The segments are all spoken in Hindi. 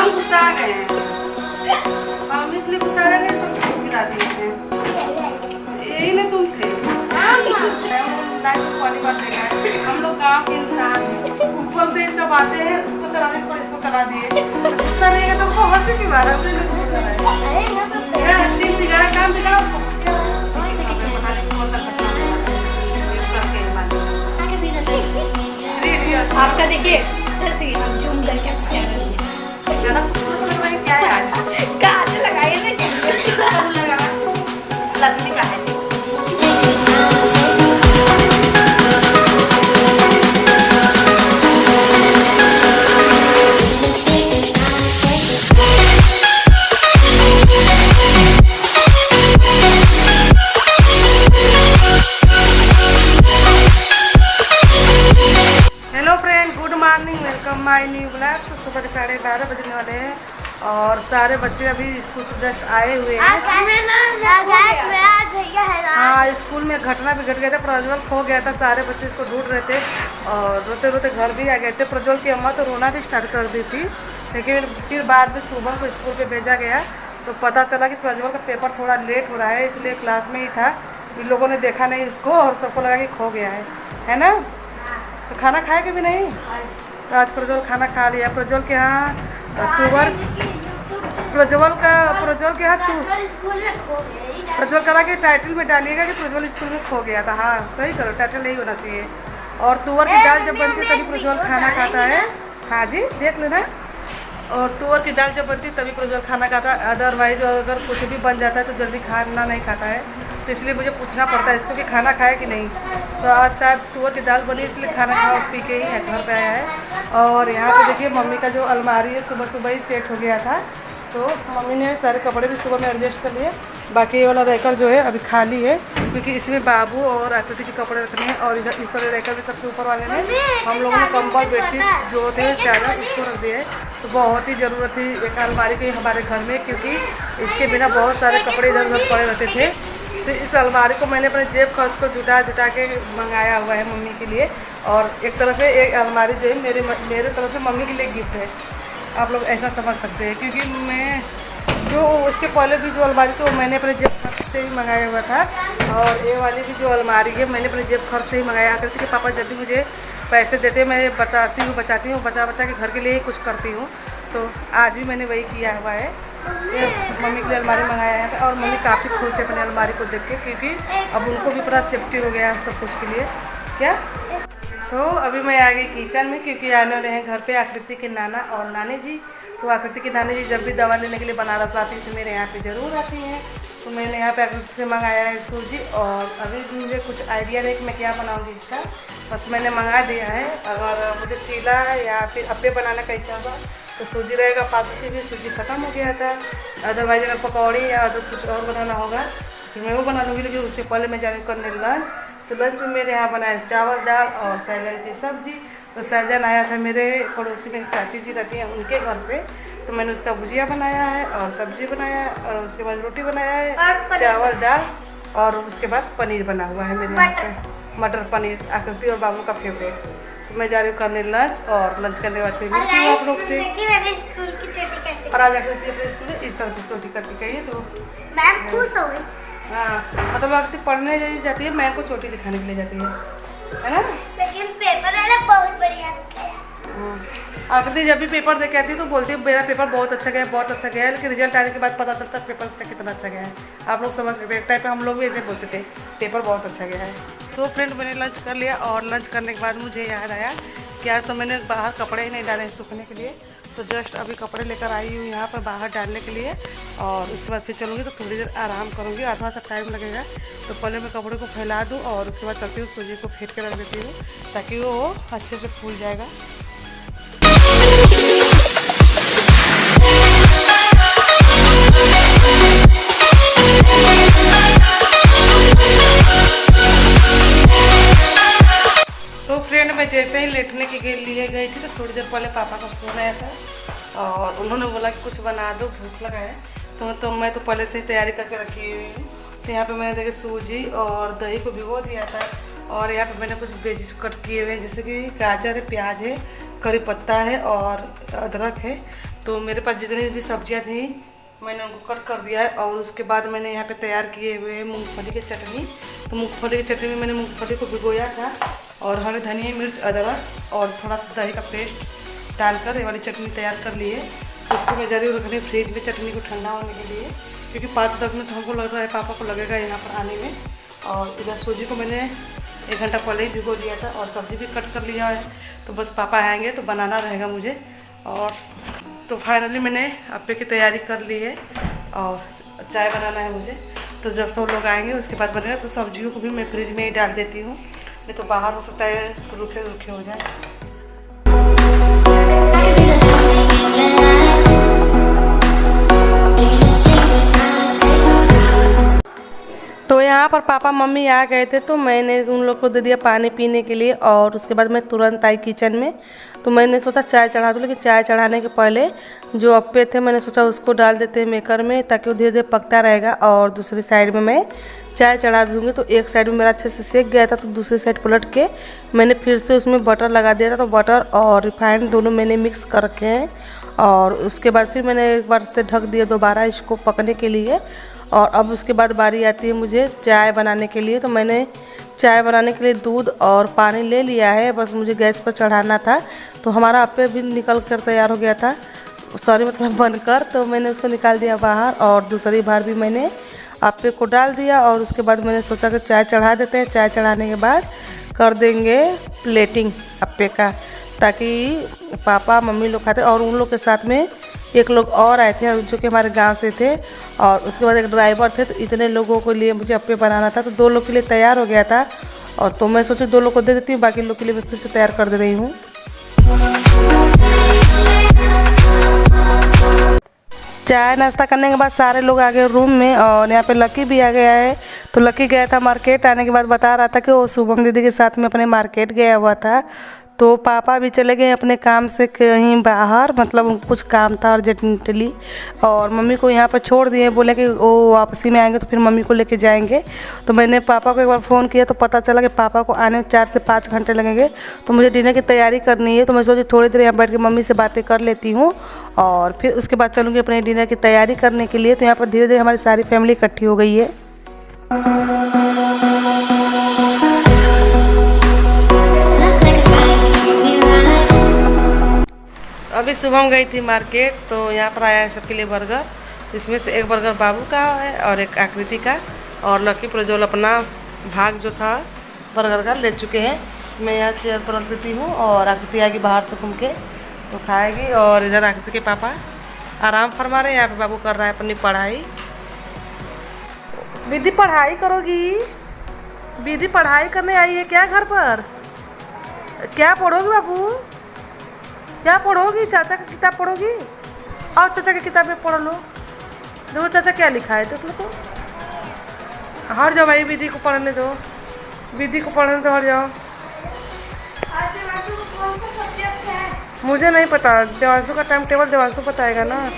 हम गुस्सा आ गए हैं, हम इसलिए गुस्सा आ गए, सब गिरा दिए हैं। यही ना तुम थे, पानी भर देगा। हम लोग गाँव के इंसान हैं, ऊपर से सब आते हैं, उसको चलाने पर इसको चला दिए। तो गुस्सा नहीं है तो हमको हंसी क्यों आ रहा है? दिन दिगाड़ा काम दिगाड़ा उसको हंसी आ रहा है। आपका देखिए हम जूम करके ज़्यादा खूबसूरत लग रहा है क्या है आज? काज लगाए ना लगने का है। My new blog. तो सुबह के 12:30 बजने वाले हैं और सारे बच्चे अभी स्कूल से जस्ट आए हुए हैं। हाँ, स्कूल में घटना भी घट गया था, प्रज्वल खो गया था, सारे बच्चे इसको ढूंढ रहे थे और रोते रोते घर भी आ गए थे। प्रज्वल की अम्मा तो रोना भी स्टार्ट कर दी थी, लेकिन फिर बाद में सुबह को स्कूल पे भेजा गया तो पता चला कि प्रज्वल का पेपर थोड़ा लेट हो रहा है, इसलिए क्लास में ही था। इन लोगों ने देखा नहीं उसको और सबको लगा कि खो गया है ना। तो खाना खाए कि भी नहीं? तो आज प्रज्वल खाना खा लिया। प्रज्वल के यहाँ तुवर, प्रज्वल के यहाँ प्रज्वल करा के टाइटल में डालिएगा कि प्रज्वल स्कूल में खो गया था। हाँ सही करो, टाइटल नहीं होना चाहिए। और तुवर की दाल जब बनती है तभी प्रज्वल खाना खाता है। हाँ जी देख लेना। और तुवर की दाल जब बनती है तभी प्रज्वल खाना खाता है, अदरवाइज अगर कुछ भी बन जाता है तो जल्दी खाना नहीं खाता है। तो इसलिए मुझे पूछना पड़ता है इसको कि खाना खाए कि नहीं। तो आज शायद तुवर की दाल बनी इसलिए खाना खा पी के ही घर पे आया है। और यहाँ पे देखिए मम्मी का जो अलमारी है सुबह सुबह ही सेट हो गया था, तो मम्मी ने सारे कपड़े भी सुबह में एडजस्ट कर लिए। बाकी ये वाला रैकर जो है अभी खाली है क्योंकि इसमें बाबू और आकृति के कपड़े रखने हैं। और इधर इस वाले रैकर भी सबसे ऊपर वाले में हम लोगों ने कंबल बेडशीट जो थे चादर उसको रख दिया है। तो बहुत ही ज़रूरत थी एक अलमारी की हमारे घर में, क्योंकि इसके बिना बहुत सारे कपड़े इधर उधर पड़े रहते थे। तो इस अलमारी को मैंने अपने जेब खर्च को जुटा के मंगाया हुआ है मम्मी के लिए। और एक तरह से एक अलमारी जो है मेरे तरफ से मम्मी के लिए गिफ्ट है, आप लोग ऐसा समझ सकते हैं। क्योंकि मैं जो उसके पहले भी जो अलमारी थी वो मैंने अपने जेब खर्च से ही मंगाया हुआ था, और ये वाली भी जो अलमारी है मैंने अपने जेब खर्च से ही मंगाया करती कि पापा जब भी मुझे पैसे देते मैं बचाती हूँ बचा के घर के लिए ही कुछ करती हूँ। तो आज भी मैंने वही किया हुआ है, ये मम्मी के लिए अलमारी मंगाया है। और मम्मी काफ़ी खुश है अपनी अलमारी को देख के, क्योंकि अब उनको भी पूरा सेफ्टी हो गया है सब कुछ के लिए। क्या तो अभी मैं आ गई किचन में, क्योंकि आने वाले हैं घर पे आकृति के नाना और नानी जी। तो आकृति की नानी जी जब भी दवा लेने के लिए बनारस आती है तो मेरे यहाँ पे ज़रूर आती हैं। तो मैंने यहाँ पे आकृति से मंगाया है सूजी, और अभी मुझे कुछ आइडिया नहीं कि मैं क्या बनाऊँगी इसका, बस मैंने मंगा दिया है। अगर मुझे चीला या फिर अप्पे बनाने का इच्छा होगा तो सूजी रहेगा, 5 रुपये की सूजी ख़त्म हो गया था। अदरवाइज अगर पकौड़ी या अदर कुछ और बनाना होगा फिर मैं वो बना लूँगी, लेकिन उसके पहले मैं जा रही हूँ करने लंच। तो लंच में मेरे यहाँ बनाए चावल दाल और सहजन की सब्ज़ी। तो सहजन आया था मेरे पड़ोसी में चाची जी रहती हैं उनके घर से, तो मैंने उसका भुजिया बनाया है और सब्ज़ी बनाया है और उसके बाद रोटी बनाया है, चावल दाल, और उसके बाद पनीर बना हुआ है मेरे यहाँ पे, मटर पनीर, आकृति और बाबू का फेवरेट। तो मैं जा रही हूँ करने लंच, और लंच करने के बाद फिर मिलती हूँ आप लोग से। और आज आकृति अपने स्कूल में इस तरह से चोटी करके गई है, तो मैम खुश हो गई। हाँ मतलब आकृति पढ़ने जाती है, मैम को चोटी दिखाने के लिए जाती है ना। लेकिन पेपर है ना बहुत बढ़िया। आकृति जब भी पेपर दे के आती है तो बोलती है मेरा पेपर बहुत अच्छा गया, बहुत अच्छा गया है, लेकिन रिजल्ट आने के बाद पता चलता है पेपर इसका कितना अच्छा गया है। आप लोग समझ सकते हैं, एक टाइप पे हम लोग भी ऐसे बोलते थे पेपर बहुत अच्छा गया है। तो फ्रेंड मैंने लंच कर लिया, और लंच करने के बाद मुझे याद आया कि आज तो मैंने बाहर कपड़े ही नहीं डाले सूखने के लिए। तो जस्ट अभी कपड़े लेकर आई हूँ यहाँ पर बाहर डालने के लिए, और उसके बाद फिर चलूँगी तो थोड़ी देर आराम करूँगी, आधा सा टाइम लगेगा। तो पहले मैं कपड़े को फैला दूँ और उसके बाद चलती हूँ सूजी को फेंट के रख देती हूँ ताकि वो अच्छे से फूल जाएगा। तो फ्रेंड मैं जैसे ही लेटने के लिए गई थी तो थोड़ी देर पहले पापा का फ़ोन आया था, और उन्होंने बोला कि कुछ बना दो, भूख लगा है। तो मैं तो पहले से ही तैयारी करके रखी हुई हूँ। तो यहाँ पे मैंने देखिए सूजी और दही को भिगो दिया था, और यहाँ पे मैंने कुछ वेजिस कट किए हुए हैं, जैसे कि गाजर है, प्याज है, करी पत्ता है और अदरक है। तो मेरे पास जितनी भी सब्जियां थी मैंने उनको कट कर दिया है। और उसके बाद मैंने यहाँ पे तैयार किए हुए मूंगफली की चटनी। तो मूंगफली की चटनी में मैंने मूंगफली को भिगोया था और हरे धनिया, मिर्च, अदरक और थोड़ा सा दही का पेस्ट डालकर ये वाली चटनी तैयार कर ली है। उसको मैं जरूर रखनी फ्रिज में चटनी को ठंडा होने के लिए, क्योंकि 5-10 मिनट हमको लग रहा है, पापा को लगेगा यहाँ पर आने में। और इधर सूजी को मैंने 1 घंटा पहले ही भिगो दिया था और सब्ज़ी भी कट कर लिया है। तो बस पापा आएंगे तो बनाना रहेगा मुझे। और तो फाइनली मैंने अप्पे की तैयारी कर ली है और चाय बनाना है मुझे। तो जब सब लोग आएंगे उसके बाद बनेगा। तो सब्जियों को भी मैं फ्रिज में ही डाल देती हूँ, नहीं तो बाहर हो सकता है तो रूखे रूखे हो जाए। तो यहाँ पर पापा मम्मी आ गए थे तो मैंने उन लोग को दे दिया पानी पीने के लिए। और उसके बाद मैं तुरंत आई किचन में। तो मैंने सोचा चाय चढ़ा दूँ, लेकिन चाय चढ़ाने के पहले जो अप्पे थे मैंने सोचा उसको डाल देते हैं मेकर में, ताकि वो धीरे धीरे पकता रहेगा। और दूसरी साइड में मैं चाय चढ़ा दूँगी। तो एक साइड में मेरा अच्छे से सेक गया था, तो दूसरी साइड पलट के मैंने फिर से उसमें बटर लगा दिया था। तो बटर और रिफाइंड दोनों मैंने मिक्स कर रखे हैं। और उसके बाद फिर मैंने एक बार से ढक दिया दोबारा इसको पकने के लिए। और अब उसके बाद बारी आती है मुझे चाय बनाने के लिए। तो मैंने चाय बनाने के लिए दूध और पानी ले लिया है, बस मुझे गैस पर चढ़ाना था। तो हमारा अप्पे भी निकल कर तैयार हो गया था, सॉरी मतलब बनकर। तो मैंने उसको निकाल दिया बाहर और दूसरी बार भी मैंने अप्पे को डाल दिया। और उसके बाद मैंने सोचा कि चाय चढ़ा देते हैं। चाय चढ़ाने के बाद कर देंगे प्लेटिंग अप्पे का, ताकि पापा मम्मी लोग खाते। और उन लोग के साथ में एक लोग और आए थे जो कि हमारे गांव से थे। और उसके बाद एक ड्राइवर थे। तो इतने लोगों के लिए मुझे अप्पे बनाना था, तो 2 लोग के लिए तैयार हो गया था। और तो मैं सोची 2 लोग को दे देती हूँ, बाकी लोग के लिए मैं फिर से तैयार कर दे रही हूँ। चाय नाश्ता करने के बाद सारे लोग आ गए रूम में। और यहाँ पे लकी भी आ गया है। तो लकी गया था मार्केट, आने के बाद बता रहा था कि वो शुभम दीदी के साथ में अपने मार्केट गया हुआ था। तो पापा भी चले गए अपने काम से कहीं बाहर, मतलब कुछ काम था अर्जेंटली। और मम्मी को यहाँ पर छोड़ दिए, बोले कि वो वापसी में आएंगे तो फिर मम्मी को लेके जाएंगे। तो मैंने पापा को एक बार फ़ोन किया तो पता चला कि पापा को आने में 4 से 5 घंटे लगेंगे। तो मुझे डिनर की तैयारी करनी है। तो मैं सोची थोड़ी देर यहाँ बैठ के मम्मी से बातें कर लेती हूँ और फिर उसके बाद चलूँगी अपने डिनर की तैयारी करने के लिए। तो यहाँ पर धीरे धीरे हमारी सारी फैमिली इकट्ठी हो गई है। अभी सुबह गई थी मार्केट, तो यहाँ पर आया है सबके लिए बर्गर। तो इसमें से एक बर्गर बाबू का है और एक आकृति का। और लकी प्रज्वल अपना भाग जो था बर्गर का ले चुके हैं। मैं यहाँ चेयर पर रख देती हूँ और आकृति आएगी बाहर से घूम के तो खाएगी। और इधर आकृति के पापा आराम फरमा रहे हैं। यहाँ पे बाबू कर रहा है अपनी पढ़ाई। विधि पढ़ाई करोगी? विधि पढ़ाई करने आई है क्या घर पर? क्या पढ़ोगी बाबू? क्या पढ़ोगी? चाचा की किताब पढ़ोगी? और चाचा की किताब में पढ़ लो। देखो चाचा क्या लिखा है, देख लो तो। हट जाओ भाई, विधि को पढ़ने दो, विधि को पढ़ने दो, हट जाओ। मुझे नहीं पता, देवांशु का टाइम टेबल देवांशु बताएगा ना।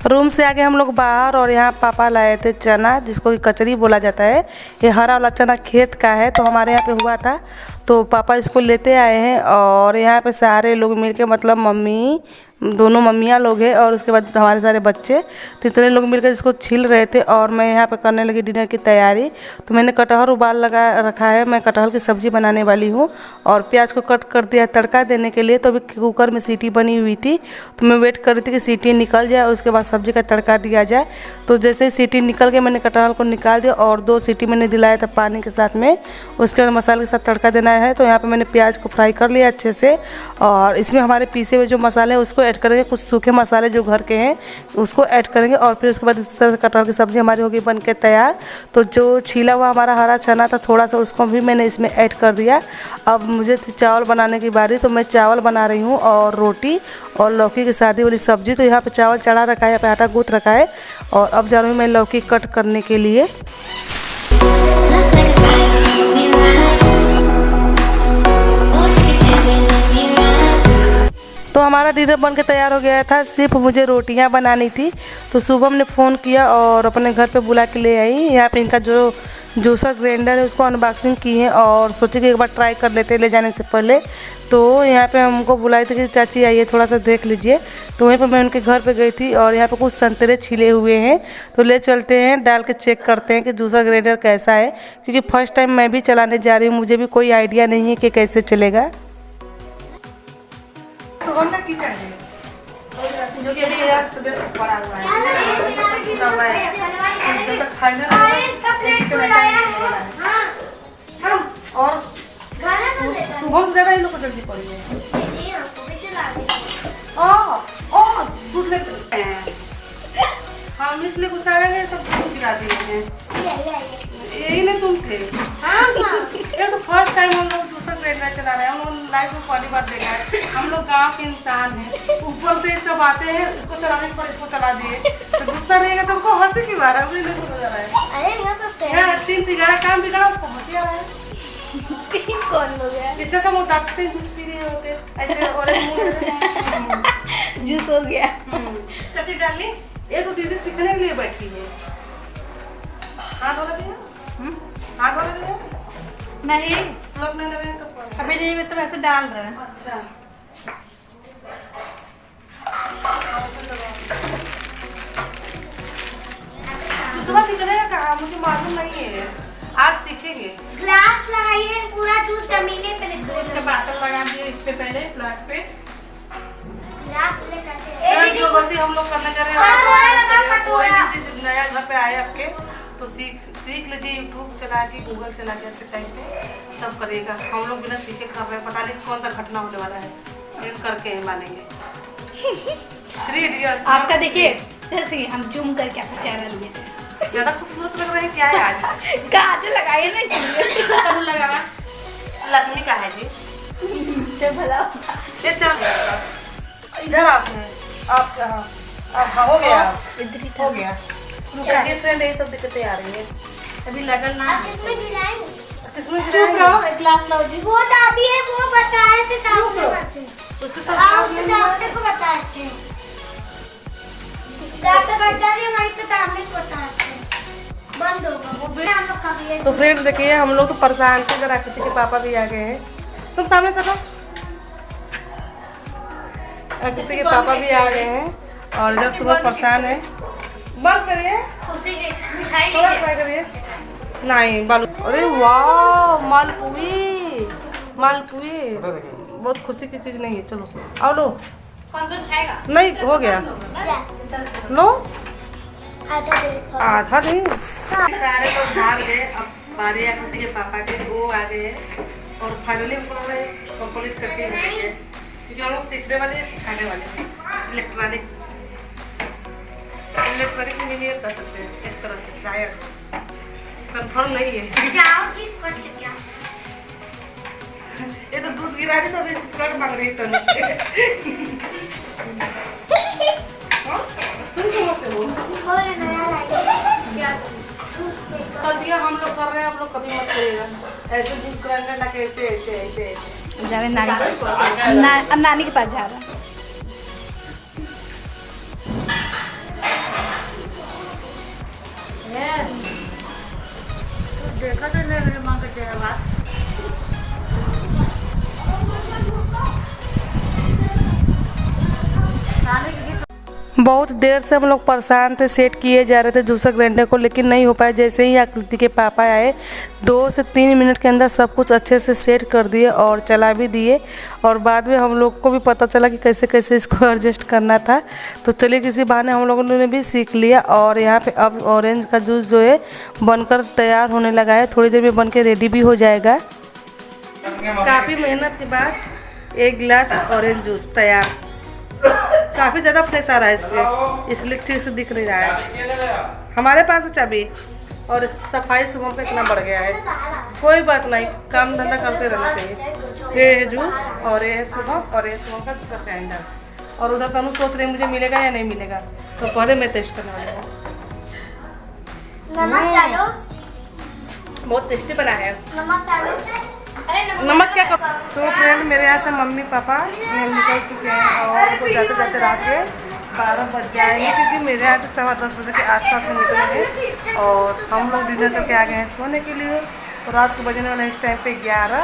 रूम से आगे हम लोग बाहर। और यहाँ पापा लाए थे चना, जिसको कि कचरी बोला जाता है। ये हरा वाला चना खेत का है, तो हमारे यहाँ पे हुआ था तो पापा इसको लेते आए हैं। और यहाँ पे सारे लोग मिलके, मतलब मम्मी, दोनों मम्मियाँ लोग हैं और उसके बाद हमारे सारे बच्चे, तो इतने लोग मिलकर इसको छील रहे थे। और मैं यहाँ पे करने लगी डिनर की तैयारी। तो मैंने कटहल उबाल लगा रखा है, मैं कटहल की सब्ज़ी बनाने वाली हूँ। और प्याज को कट कर दिया तड़का देने के लिए। तो अभी कुकर में सीटी बनी हुई थी, तो मैं वेट कर रही थी कि सीटी निकल जाए, उसके बाद सब्ज़ी का तड़का दिया जाए। तो जैसे ही सीटी निकल गई मैंने कटहल को निकाल दिया और 2 सीटी मैंने दिलाया था पानी के साथ में। उसके बाद मसाले के साथ तड़का देना है। तो यहाँ पे मैंने प्याज को फ्राई कर लिया अच्छे से। और इसमें हमारे पीसे हुए जो मसाले हैं उसको ऐड करेंगे, कुछ सूखे मसाले जो घर के हैं उसको ऐड करेंगे। और फिर उसके बाद इस तरह से कटहल की सब्ज़ी हमारी होगी बन के तैयार। तो जो छीला हुआ हमारा हरा चना था थोड़ा सा, उसको भी मैंने इसमें ऐड कर दिया। अब मुझे चावल बनाने की बारी, तो मैं चावल बना रही हूँ और रोटी और लौकी की सादी वाली सब्ज़ी। तो यहाँ पे चावल चढ़ा रखा है, यहाँ पे आटा गूँथ रखा है। और अब जा रही हूँ मैं लौकी कट करने के लिए। तो हमारा डिनर बन के तैयार हो गया था, सिर्फ मुझे रोटियां बनानी थी। तो शुभम ने फ़ोन किया और अपने घर पे बुला के ले आई। यहाँ पे इनका जो जूसर ग्राइंडर है उसको अनबॉक्सिंग की है और सोचे कि एक बार ट्राई कर लेते ले जाने से पहले। तो यहाँ पे हमको बुलाई थी कि चाची आइए थोड़ा सा देख लीजिए, तो वहीं पर मैं उनके घर पे गई थी और यहाँ पे कुछ संतरे छिले हुए हैं, तो ले चलते हैं डाल के चेक करते हैं कि जूसर ग्राइंडर कैसा है, क्योंकि फर्स्ट टाइम मैं भी चलाने जा रही हूँ, मुझे भी कोई आइडिया नहीं है कि कैसे चलेगा। जो कि अभी पड़ा हुआ है, और सुबह से ज़्यादा इन लोग को जल्दी पड़ी है। दूध लेते हैं हम, इसलिए गुस्सा आएंगे सब दूध गिरा दिए हैं। यही नहीं तुम थे। ये तो फर्स्ट टाइम हम लोग दूसरा ग्राइंडर चला रहे हैं, हम लोग लाइफ में पहली बार देखा है। हम लोग गांव के इंसान हैं, ऊपर से सब आते हैं, इसको चलाने पर इसको चला दिए, तो गुस्सा रहेगा तो हमको हंसी क्यों आ रहा है, मुझे नहीं समझ आ रहा है। 3 तिगाड़ा काम बिगड़ा, उसको हंसी आ रहा है। कौन हो गया? इससे अच्छा वो दांतते जूस पी रहे होते ऐसे, और जूस हो गया। चाची डाली, ये तो दीदी सीखने के लिए बैठी है। हाथ धो रही है, हाथ धो रही है नहीं लोग नहीं लगे कपड़ा अभी नहीं, मतलब ऐसे डाल रहे हैं। अच्छा तो सुबह निकलेगा कहाँ मुझे मालूम नहीं है, आज सीखेंगे। ग्लास लगाइए, पूरा जूस जमीने पे दूध का बाटल लगा दिए इस पे, पहले प्लाट पे ग्लास लेकर जो गलती हम लोग करने जा रहे हैं, कोई भी चीज नया घर पे आए आपके तो सीख लीजिए, यूट्यूब चला के गूगल चला के आपके टाइम पे तब करेगा। हम लोग बिना सीखे कर रहे हैं, पता नहीं कौन सा घटना होने वाला है, लेकिन करके ही मानेंगे। 3 इडियट्स आपका देखिए, जैसे हम जूम करके आपका चेहरा लिए थे, ज्यादा खूबसूरत लग रहा है क्या है आज? काजल लगाइए ना इसलिए कब लगा लक्ष्मी का है जी, जो भला ये चल इधर आप कहाँ आप हो गया, हो गया फ्रेंड, यही सब दिक्कतें आ रही है अभी लगल ना। किसमें गिराएंगे? किसमें चुप रहो, एक ग्लास लाओ जी। वो दादी है, वो बताए थे दादी उसके दादी को बताए थे, दादा दादी वहीं पे दादी को बताए थे, बंद होगा वो भी हम लोग कभी। तो फ्रेंड देखिए हम लोग तो परेशान थे, इधर आकृति के पापा भी आ गए हैं, तुम सामने सको। आकृति के पापा भी आ गए हैं और इधर सुबह परेशान है। बंद करिए, खुशी की मिठाई थोड़ा ट्राई करिए। नहीं बालू, अरे वाह मालपुई, मालपुई बहुत खुशी की चीज नहीं है। चलो आओ लो, कौन खाएगा? नहीं हो गया लो, आधा आधा नहीं। सारे लोग बाहर गए, अब बारी आकृति के पापा के, वो आ गए और फाइनली कंप्लीट करके हैं, क्योंकि हम लोग सीखने वाले सिखाने वाले हैं। इलेक्ट्रॉनिक इंजीनियर कर सकते हैं एक तरह से, शायद कंफर्म नहीं है। जाओ जी स्कर्ट लेके आओ। ये तो दूध गिरा दी तो अभी स्कर्ट मांग रही तो तुम कहाँ से हो? कोई नया लाइए कर दिया हम लोग कर रहे हैं, आप लोग कभी मत करिएगा ऐसे जूस ग्राइंडर ना के ऐसे ऐसे ऐसे ऐसे जा रहे नानी के पास जा रहा है। देखा तो नहीं मेरे माँ का चेहरा। बहुत देर से हम लोग परेशान थे, सेट किए जा रहे थे जूसर ग्राइंडर को, लेकिन नहीं हो पाया। जैसे ही आकृति के पापा आए 2 से 3 मिनट के अंदर सब कुछ अच्छे से सेट कर दिए और चला भी दिए, और बाद में हम लोग को भी पता चला कि कैसे कैसे इसको एडजस्ट करना था। तो चलिए किसी बहाने हम लोगों ने भी सीख लिया और यहाँ पे अब ऑरेंज का जूस जो है बनकर तैयार होने लगा है, थोड़ी देर में बन के रेडी भी हो जाएगा। काफ़ी मेहनत के बाद 1 गिलास ऑरेंज जूस तैयार। काफ़ी ज़्यादा फ्रेश आ रहा है इसमें, इसलिए ठीक से दिख नहीं रहा है। हमारे पास है चाबी और सफाई सुबह पे इतना बढ़ गया है। कोई बात नहीं, काम धंधा करते रहना चाहिए। ये है जूस और ये है सुबह, और ये सुबह का जूसर ग्राइंडर। और उधर तनु सोच रही मुझे मिलेगा या नहीं मिलेगा, तो पहले मैं टेस्ट करने वाली हूँ। नमक डालो, बहुत टेस्टी बना है। नमक डालो। नमक क्या कर। सो फ्रेंड मेरे यहाँ से मम्मी पापा निकल चुके हैं और उनको जाते जाते रात के 12 बज जाएंगे क्योंकि मेरे यहाँ से 10:15 बजे के आसपास में निकलेंगे और हम लोग डिनर करके आ गए हैं सोने के लिए। तो रात को बजने वाले इस टाइम पे 11।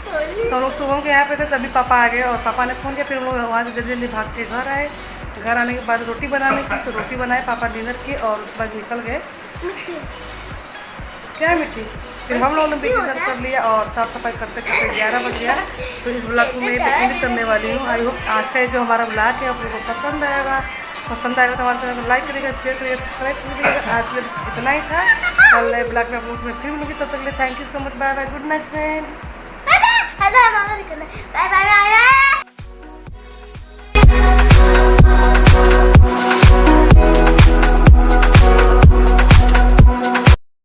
तो हम लोग सुबह के यहाँ पे थे तभी पापा आ गए और पापा ने फ़ोन किया। फिर हम लोग वहाँ से जल्दी जल्दी भाग के घर आए। घर आने के बाद रोटी बनाने की तो रोटी बनाए, पापा डिनर की और उसके बाद निकल गए। क्या मिट्टी? फिर हम लोगों ने भी डिनर कर लिया और साफ़ सफाई करते करते 11 बज गया। तो इस ब्लॉग को मैं एंड करने वाली हूँ। आई होप आज का जो हमारा ब्लॉग है आप लोगों को पसंद आएगा तो हमारे चैनल को लाइक करिएगा, शेयर करिएगा, सब्सक्राइब करिएगा। आज के लिए इतना ही था। कल नए ब्लॉग में आप लोगों से फिर मिलूंगी। तब तक के लिए thank you so much. Bye bye, good night friend. Bye bye. Bye bye.